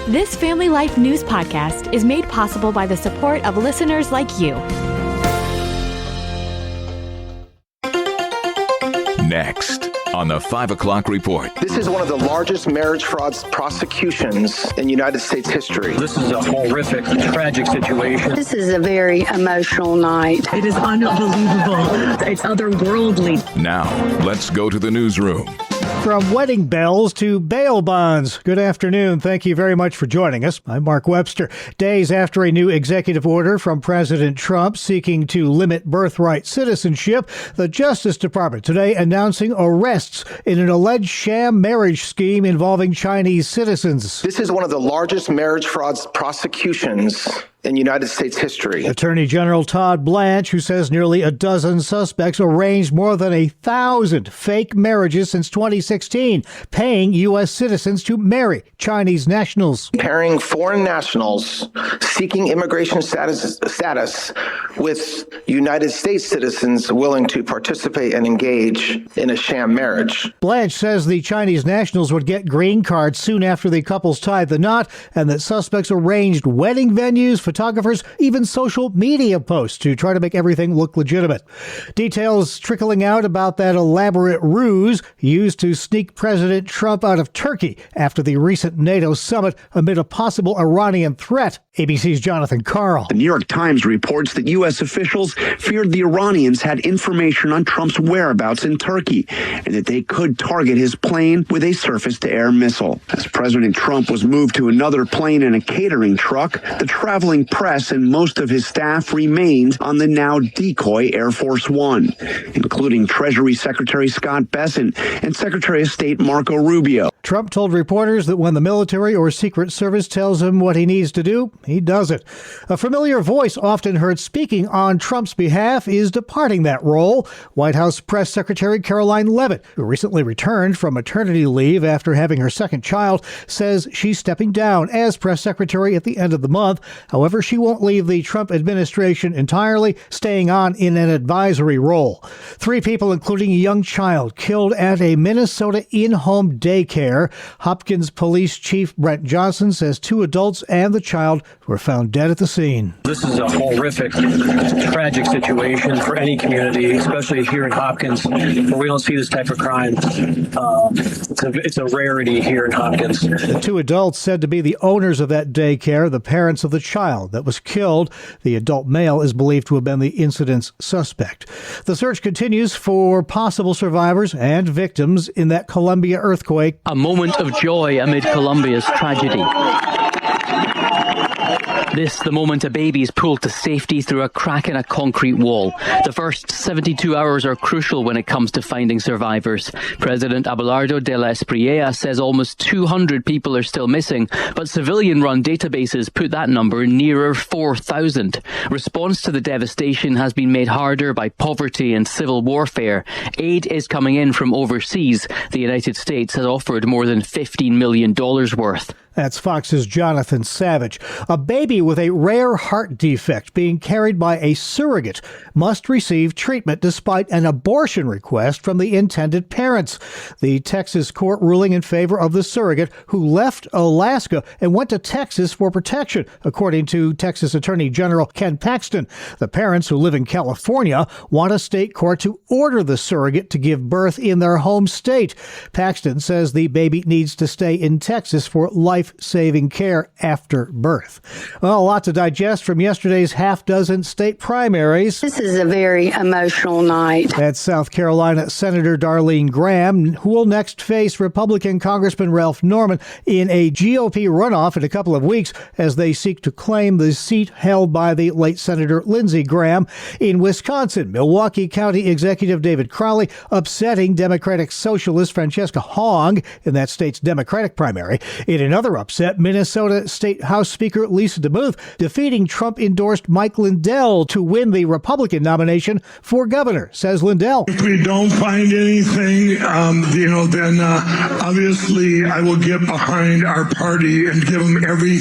This Family Life News podcast is made possible by the support of listeners like you. Next on the 5 o'clock report. This is one of the largest marriage fraud prosecutions in United States history. This is a horrific, tragic situation. This is a very emotional night. It is unbelievable. It's otherworldly. Now, let's go to the newsroom. From wedding bells to bail bonds. Good afternoon. Thank you very much for joining us. I'm Mark Webster. Days after a new executive order from President Trump seeking to limit birthright citizenship, the Justice Department today announcing arrests in an alleged sham marriage scheme involving Chinese citizens. This is one of the largest marriage fraud prosecutions in United States history. Attorney General Todd Blanche, who says nearly a dozen suspects arranged more than 1,000 fake marriages since 2016, paying U.S. citizens to marry Chinese nationals. Pairing foreign nationals seeking immigration status with United States citizens willing to participate and engage in a sham marriage. Blanche says the Chinese nationals would get green cards soon after the couples tied the knot, and that suspects arranged wedding venues, photographers, even social media posts to try to make everything look legitimate. Details trickling out about that elaborate ruse used to sneak President Trump out of Turkey after the recent NATO summit amid a possible Iranian threat. ABC's Jonathan Karl. The New York Times reports that U.S. officials feared the Iranians had information on Trump's whereabouts in Turkey and that they could target his plane with a surface-to-air missile. As President Trump was moved to another plane and a catering truck, the traveling press and most of his staff remained on the now decoy Air Force One, including Treasury Secretary Scott Bessent and Secretary of State Marco Rubio. Trump told reporters that when the military or Secret Service tells him what he needs to do, he does it. A familiar voice often heard speaking on Trump's behalf is departing that role. White House Press Secretary Caroline Leavitt, who recently returned from maternity leave after having her second child, says she's stepping down as press secretary at the end of the month. However, she won't leave the Trump administration entirely, staying on in an advisory role. 3 people, including a young child, killed at a Minnesota in-home daycare. Hopkins Police Chief Brent Johnson says 2 adults and the child were found dead at the scene. This is a horrific, tragic situation for any community, especially here in Hopkins, where we don't see this type of crime. It's a rarity here in Hopkins. The 2 adults said to be the owners of that daycare, the parents of the child that was killed. The adult male is believed to have been the incident's suspect. The search continues for possible survivors and victims in that Columbia earthquake. A moment of joy amid Columbia's tragedy. This, the moment a baby is pulled to safety through a crack in a concrete wall. The first 72 hours are crucial when it comes to finding survivors. President Abelardo de la Espriella says almost 200 people are still missing, but civilian-run databases put that number nearer 4,000. Response to the devastation has been made harder by poverty and civil warfare. Aid is coming in from overseas. The United States has offered more than $15 million worth. That's Fox's Jonathan Savage. A baby with a rare heart defect being carried by a surrogate must receive treatment despite an abortion request from the intended parents. The Texas court ruling in favor of the surrogate who left Alaska and went to Texas for protection, according to Texas Attorney General Ken Paxton. The parents, who live in California, want a state court to order the surrogate to give birth in their home state. Paxton says the baby needs to stay in Texas for life-saving care after birth. Well, a lot to digest from yesterday's half-dozen state primaries. This is a very emotional night. That's South Carolina Senator Darlene Graham, who will next face Republican Congressman Ralph Norman in a GOP runoff in a couple of weeks as they seek to claim the seat held by the late Senator Lindsey Graham. In Wisconsin, Milwaukee County Executive David Crowley upsetting Democratic Socialist Francesca Hong in that state's Democratic primary. In another upset, Minnesota State House Speaker Lisa DeMuth defeating Trump-endorsed Mike Lindell to win the Republican nomination for governor, says Lindell. If we don't find anything, then obviously I will get behind our party and give them every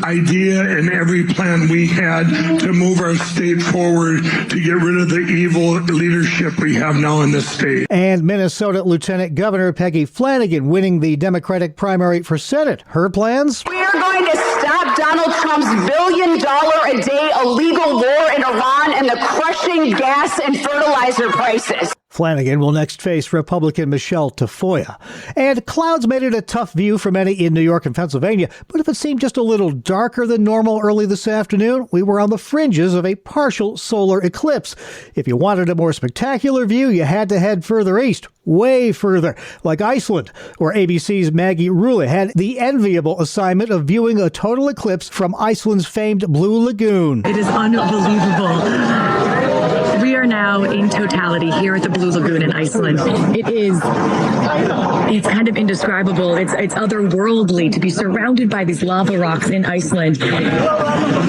idea and every plan we had to move our state forward to get rid of the evil leadership we have now in this state. And Minnesota Lieutenant Governor Peggy Flanagan winning the Democratic primary for Senate Senate. Her plans? We are going to stop Donald Trump's $1 billion a day illegal war in Iran and the crushing gas and fertilizer prices. Flanagan will next face Republican Michelle Tafoya. And clouds made it a tough view for many in New York and Pennsylvania, but if it seemed just a little darker than normal early this afternoon, we were on the fringes of a partial solar eclipse. If you wanted a more spectacular view, you had to head further east, way further, like Iceland, where ABC's Maggie Rule had the enviable assignment of viewing a total eclipse from Iceland's famed Blue Lagoon. It is unbelievable. We are now in totality here at the Blue Lagoon in Iceland. It's kind of indescribable. It's otherworldly to be surrounded by these lava rocks in Iceland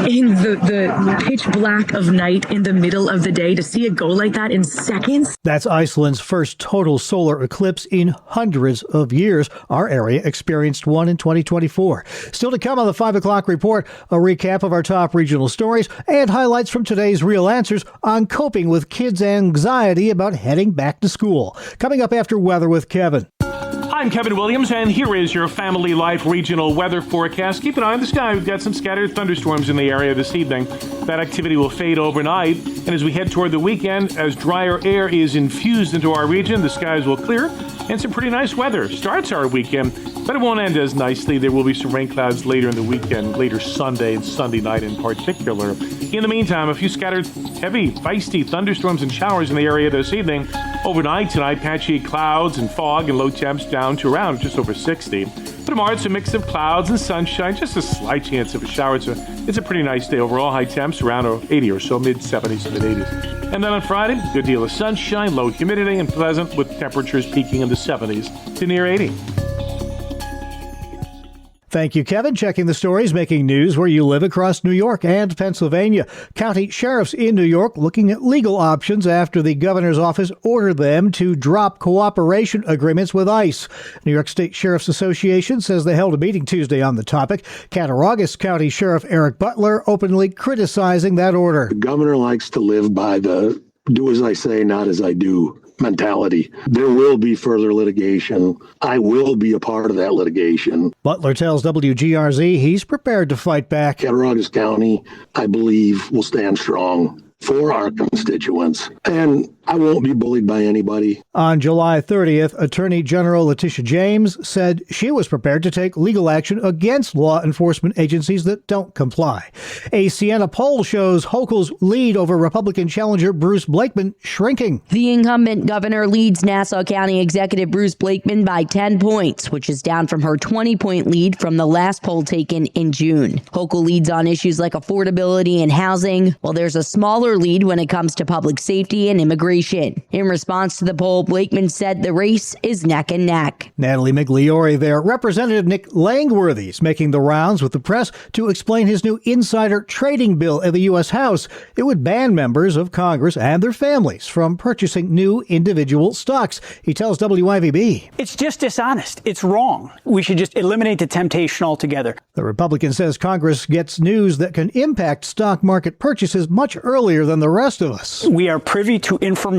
in the pitch black of night in the middle of the day, to see it go like that in seconds. That's Iceland's first total solar eclipse in hundreds of years. Our area experienced one in 2024. Still to come on the 5 o'clock report, a recap of our top regional stories and highlights from today's Real Answers on coping with kids' anxiety about heading back to school. Coming up after weather with Kevin. I'm Kevin Williams, and here is your Family Life regional weather forecast. Keep an eye on the sky. We've got some scattered thunderstorms in the area this evening. That activity will fade overnight, and as we head toward the weekend, as drier air is infused into our region, the skies will clear, and some pretty nice weather starts our weekend, but it won't end as nicely. There will be some rain clouds later in the weekend, later Sunday and Sunday night in particular. In the meantime, a few scattered heavy, feisty thunderstorms and showers in the area this evening. Overnight tonight, patchy clouds and fog and low temps down to around just over 60. But tomorrow, it's a mix of clouds and sunshine, just a slight chance of a shower. It's a pretty nice day overall. High temps around 80 or so, mid-70s to mid-80s. And then on Friday, good deal of sunshine, low humidity, and pleasant with temperatures peaking in the 70s to near 80. Thank you, Kevin. Checking the stories making news where you live across New York and Pennsylvania. County sheriffs in New York looking at legal options after the governor's office ordered them to drop cooperation agreements with ICE. New York State Sheriff's Association says they held a meeting Tuesday on the topic. Cattaraugus County Sheriff Eric Butler openly criticizing that order. The governor likes to live by the do as I say, not as I do mentality. There will be further litigation. I will be a part of that litigation. Butler tells WGRZ he's prepared to fight back. Cattaraugus County, I believe, will stand strong for our constituents, and I won't be bullied by anybody. On July 30th, Attorney General Letitia James said she was prepared to take legal action against law enforcement agencies that don't comply. A Siena poll shows Hochul's lead over Republican challenger Bruce Blakeman shrinking. The incumbent governor leads Nassau County Executive Bruce Blakeman by 10 points, which is down from her 20-point lead from the last poll taken in June. Hochul leads on issues like affordability and housing, while there's a smaller lead when it comes to public safety and immigration. In response to the poll, Blakeman said the race is neck and neck. Natalie Migliore there. Representative Nick Langworthy is making the rounds with the press to explain his new insider trading bill in the U.S. House. It would ban members of Congress and their families from purchasing new individual stocks. He tells WIVB. It's just dishonest. It's wrong. We should just eliminate the temptation altogether. The Republican says Congress gets news that can impact stock market purchases much earlier than the rest of us. We are privy to information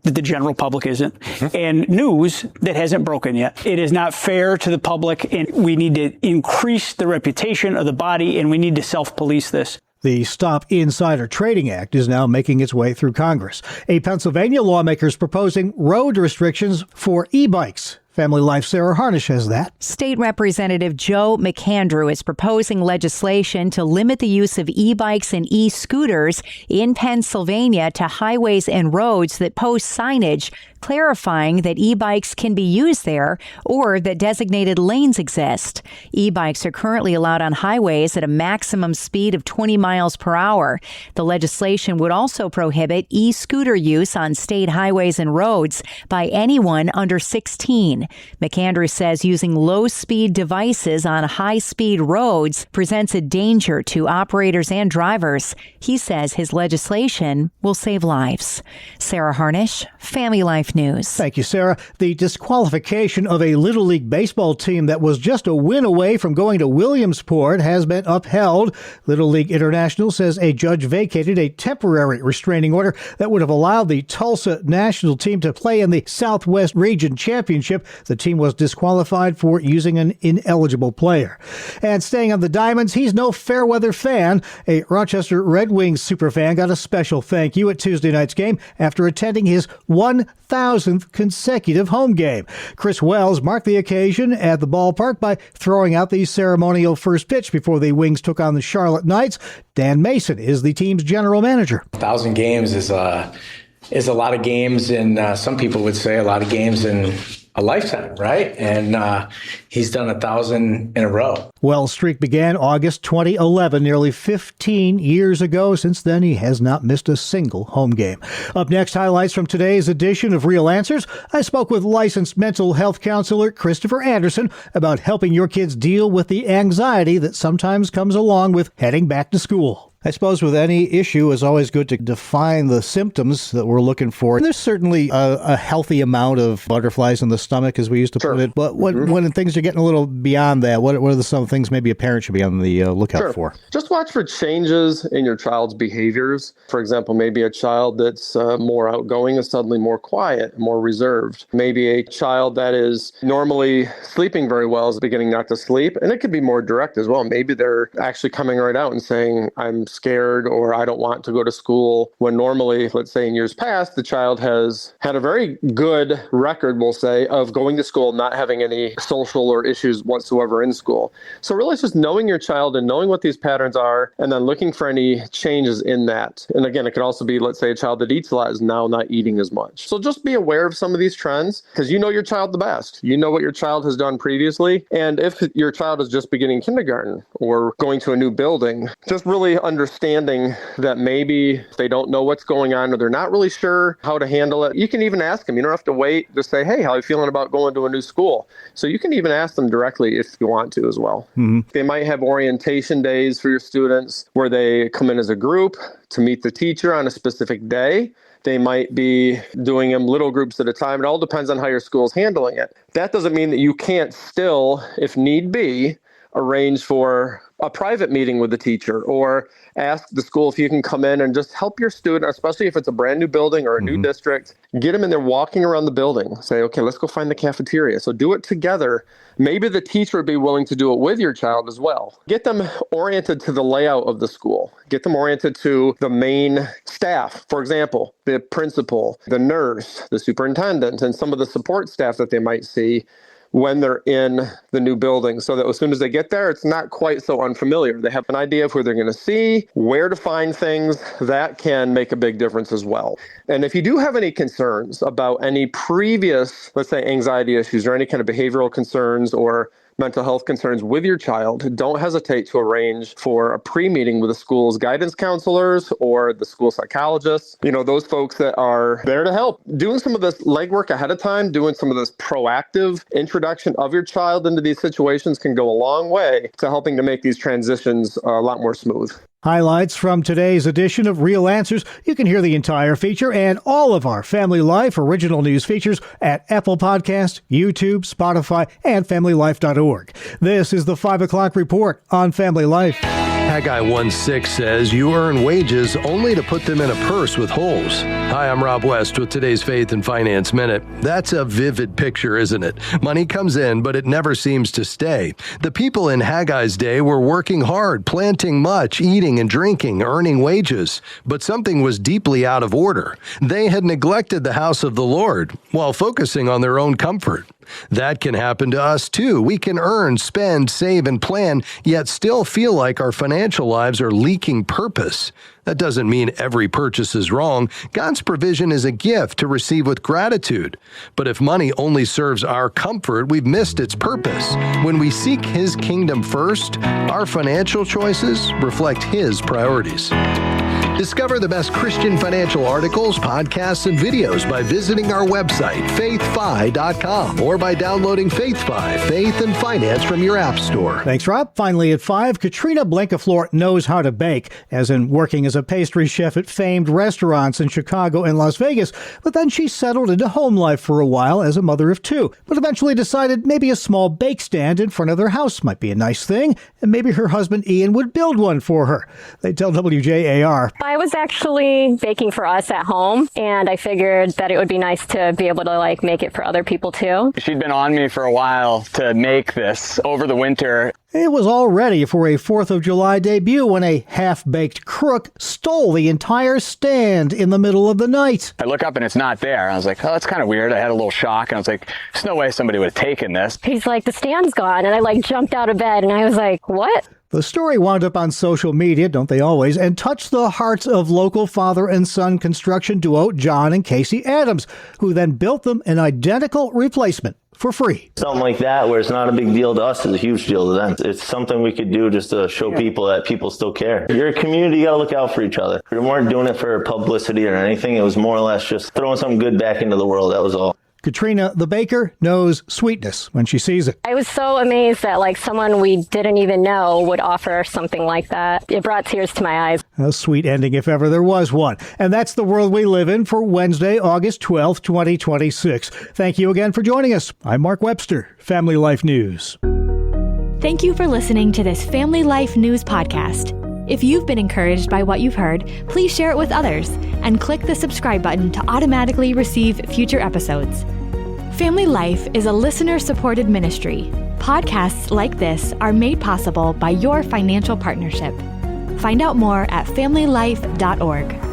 that the general public isn't, and news that hasn't broken yet. It is not fair to the public, and we need to increase the reputation of the body, and we need to self-police this. The Stop Insider Trading Act is now making its way through Congress. A Pennsylvania lawmaker is proposing road restrictions for e-bikes. Family Life Sarah Harnish has that. State Representative Joe McAndrew is proposing legislation to limit the use of e-bikes and e-scooters in Pennsylvania to highways and roads that post signage clarifying that e-bikes can be used there or that designated lanes exist. E-bikes are currently allowed on highways at a maximum speed of 20 miles per hour. The legislation would also prohibit e-scooter use on state highways and roads by anyone under 16. McAndrew says using low-speed devices on high-speed roads presents a danger to operators and drivers. He says his legislation will save lives. Sarah Harnish, Family Life League News. Thank you, Sarah. The disqualification of a Little League baseball team that was just a win away from going to Williamsport has been upheld. Little League International says a judge vacated a temporary restraining order that would have allowed the Tulsa national team to play in the Southwest Region Championship. The team was disqualified for using an ineligible player. And staying on the Diamonds, he's no fair-weather fan. A Rochester Red Wings superfan got a special thank you at Tuesday night's game after attending his 1,000th consecutive home game. Chris Wells marked the occasion at the ballpark by throwing out the ceremonial first pitch before the Wings took on the Charlotte Knights. Dan Mason is the team's general manager. 1,000 games is a lot of games, and some people would say a lot of games in a lifetime, right? And he's done 1,000 in a row. Wells' streak began August 2011, nearly 15 years ago. Since then, he has not missed a single home game. Up next, highlights from today's edition of Real Answers. I spoke with licensed mental health counselor Christopher Anderson about helping your kids deal with the anxiety that sometimes comes along with heading back to school. I suppose with any issue, it's always good to define the symptoms that we're looking for. There's certainly a healthy amount of butterflies in the stomach, as we used to put it. But when things are getting a little beyond that, what are some things maybe a parent should be on the lookout for? Just watch for changes in your child's behaviors. For example, maybe a child that's more outgoing is suddenly more quiet, more reserved. Maybe a child that is normally sleeping very well is beginning not to sleep. And it could be more direct as well. Maybe they're actually coming right out and saying, I'm scared, or I don't want to go to school, when normally, let's say in years past, the child has had a very good record, we'll say, of going to school, not having any social or issues whatsoever in school. So really it's just knowing your child and knowing what these patterns are, and then looking for any changes in that. And again, it could also be, let's say a child that eats a lot is now not eating as much. So just be aware of some of these trends, because you know your child the best. You know what your child has done previously. And if your child is just beginning kindergarten or going to a new building, just really understanding that maybe they don't know what's going on or they're not really sure how to handle it. You can even ask them. You don't have to wait to say, hey, how are you feeling about going to a new school? So you can even ask them directly if you want to as well. Mm-hmm. They might have orientation days for your students where they come in as a group to meet the teacher on a specific day. They might be doing them little groups at a time. It all depends on how your school is handling it. That doesn't mean that you can't still, if need be, arrange for a private meeting with the teacher or ask the school if you can come in and just help your student, especially if it's a brand new building or a new district, get them in there walking around the building. Say, okay, let's go find the cafeteria. So do it together. Maybe the teacher would be willing to do it with your child as well. Get them oriented to the layout of the school. Get them oriented to the main staff. For example, the principal, the nurse, the superintendent, and some of the support staff that they might see when they're in the new building, so that as soon as they get there, it's not quite so unfamiliar. They have an idea of who they're going to see, where to find things. That can make a big difference as well. And if you do have any concerns about any previous, let's say, anxiety issues or any kind of behavioral concerns or mental health concerns with your child, don't hesitate to arrange for a pre-meeting with the school's guidance counselors or the school psychologists, those folks that are there to help. Doing some of this legwork ahead of time, doing some of this proactive introduction of your child into these situations can go a long way to helping to make these transitions a lot more smooth. Highlights from today's edition of Real Answers. You can hear the entire feature and all of our Family Life original news features at Apple Podcasts, YouTube, Spotify, and FamilyLife.org. This is the 5 o'clock report on Family Life. Haggai 1:6 says, you earn wages only to put them in a purse with holes. Hi, I'm Rob West with today's Faith and Finance Minute. That's a vivid picture, isn't it? Money comes in, but it never seems to stay. The people in Haggai's day were working hard, planting much, eating and drinking, earning wages. But something was deeply out of order. They had neglected the house of the Lord while focusing on their own comfort. That can happen to us too. We can earn, spend, save, and plan, yet still feel like our financial lives are leaking purpose. That doesn't mean every purchase is wrong. God's provision is a gift to receive with gratitude. But if money only serves our comfort, we've missed its purpose. When we seek His kingdom first, our financial choices reflect His priorities. Discover the best Christian financial articles, podcasts, and videos by visiting our website, faithfi.com, or by downloading FaithFi, Faith and Finance from your app store. Thanks, Rob. Finally at 5, Katrina Blankaflor knows how to bake, as in working as a pastry chef at famed restaurants in Chicago and Las Vegas. But then she settled into home life for a while as a mother of 2, but eventually decided maybe a small bake stand in front of their house might be a nice thing, and maybe her husband Ian would build one for her. They tell WJAR. I was actually baking for us at home, and I figured that it would be nice to be able to make it for other people too. She'd been on me for a while to make this over the winter. It was all ready for a 4th of July debut when a half-baked crook stole the entire stand in the middle of the night. I look up and it's not there. I was like, oh, that's kind of weird. I had a little shock, and I was like, there's no way somebody would have taken this. He's like, the stand's gone, and I jumped out of bed, and I was like, what? The story wound up on social media, don't they always, and touched the hearts of local father and son construction duo John and Casey Adams, who then built them an identical replacement for free. Something like that, where it's not a big deal to us, is a huge deal to them. It's something we could do just to show people that people still care. You're a community, you gotta look out for each other. We weren't doing it for publicity or anything. It was more or less just throwing something good back into the world. That was all. Katrina, the baker, knows sweetness when she sees it. I was so amazed that someone we didn't even know would offer something like that. It brought tears to my eyes. A sweet ending if ever there was one. And that's the world we live in for Wednesday, August 12th, 2026. Thank you again for joining us. I'm Mark Webster, Family Life News. Thank you for listening to this Family Life News podcast. If you've been encouraged by what you've heard, please share it with others and click the subscribe button to automatically receive future episodes. Family Life is a listener-supported ministry. Podcasts like this are made possible by your financial partnership. Find out more at familylife.org.